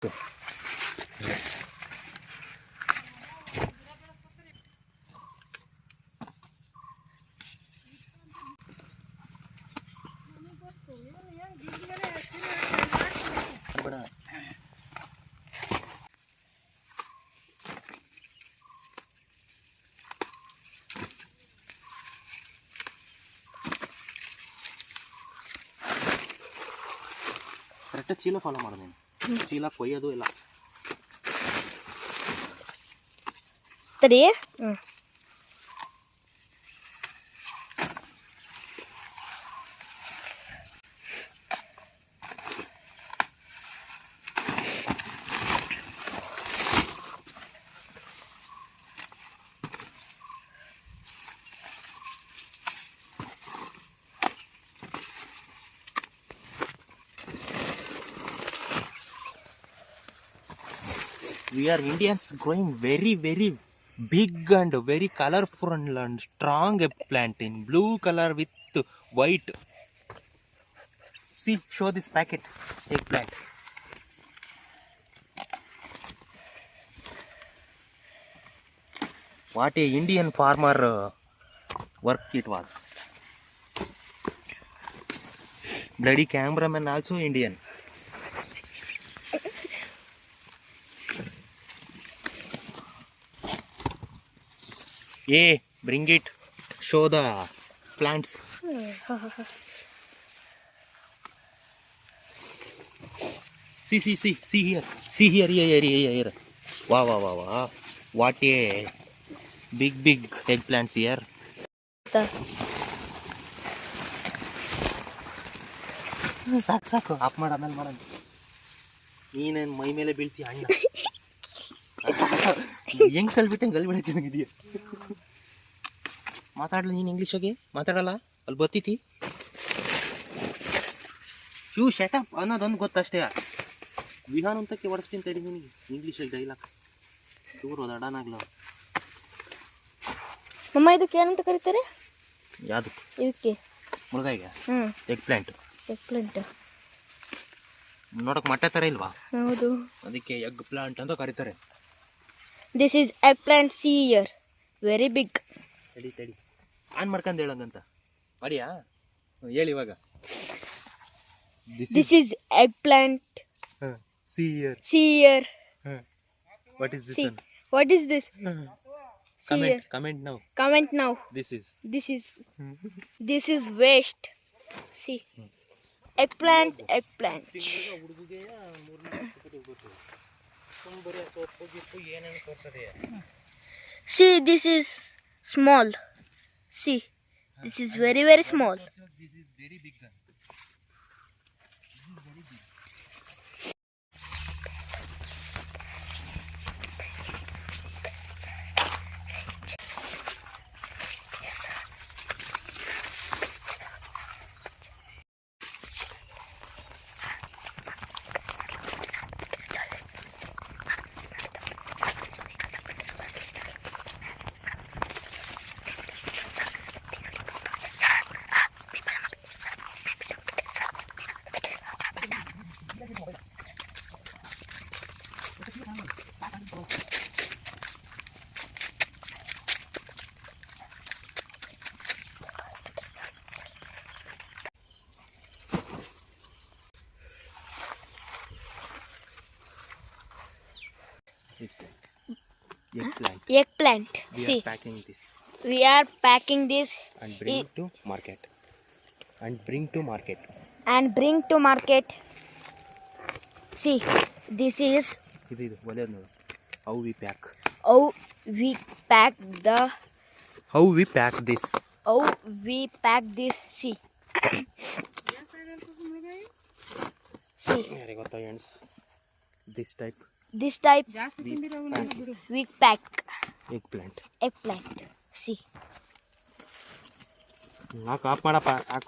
Correct ಚೀಲ follow ಮಾಡು ನೀನು. ಚೀಲ ಕೊಯ್ಯೋದು ಇಲ್ಲ. ತಡಿ. We are Indians growing very big and very colorful and strong eggplant in blue color with white. See, show this packet eggplant. What a Indian farmer work it was. Bloody cameraman also Indian. Hey, bring it. Show the plants. See here. See here. Wow. What a big eggplants here. ಸಾಕು of ಮಾಡ ಆಮೇಲೆ ಮಾಡೋಣ. ನೀನೇನು ಮೈ ಮೇಲೆ ಬೀಳ್ತೀಯ ಅಣ್ಣ. ಹೆಂಗ್ ಸಲ್ಬಿಟ್ಟೆ ಗಲ್ಬಿಡ ಚೆನ್ನಾಗಿದೆಯಾ. ಮಾತಾಡಲ್ಲ ನೀನು ಇಂಗ್ಲೀಷಾಗೆ ಮಾತಾಡಲ್ಲ ಅಲ್ಲಿ ಬರ್ತೈತಿ. ಶೂ ಶಟಪ್ ಅನ್ನೋದೊಂದು ಗೊತ್ತಷ್ಟೇ. ವಿಹಾನ್ ಅಂತಕ್ಕೆ ಹೊಡಿಸ್ತೀನಿ ತಡಿ ನಿನಗೆ ಇಂಗ್ಲೀಷಲ್ಲಿ ಡೈಲಾಗ್. ದೂರ ಹೋದ ಅಡನಾಗ್ಲ. ಅಮ್ಮ ಇದಕ್ಕೆ ಏನಂತ ಕರೀತಾರೆ? ಯಾವುದು ಇದಕ್ಕೆ? ಮುಳುಗಾಯಿಗೆ ಎಗ್ ಪ್ಲಾಂಟ್. ನೋಡಕ್ ಮಟ್ಟೆ ಥರ ಇಲ್ವಾ? ಹೌದು, ಅದಕ್ಕೆ ಎಗ್ ಪ್ಲಾಂಟ್ ಅಂತ ಕರೀತಾರೆ. This is egg plant. See here, very big. ತಡಿ ಆನ್ ಮಾಡ್ಕೊಂಡು ಹೇಳಂಗಂತ ಮಾಡಿಯಾ? ಹೇಳಿ ಇವಾಗ. This is egg plant. See here. What is this? What is this? Comment now. This is waste. See, eggplant. See, this is small. See, this is very small. This is very big gun. Eggplant. See, we are packing this and bring to market. See, this is how we pack this. See. See. This type we pack. Eggplant. See. ಸಾಕು of ಮಾಡಪ್ಪ ಸಾಕು.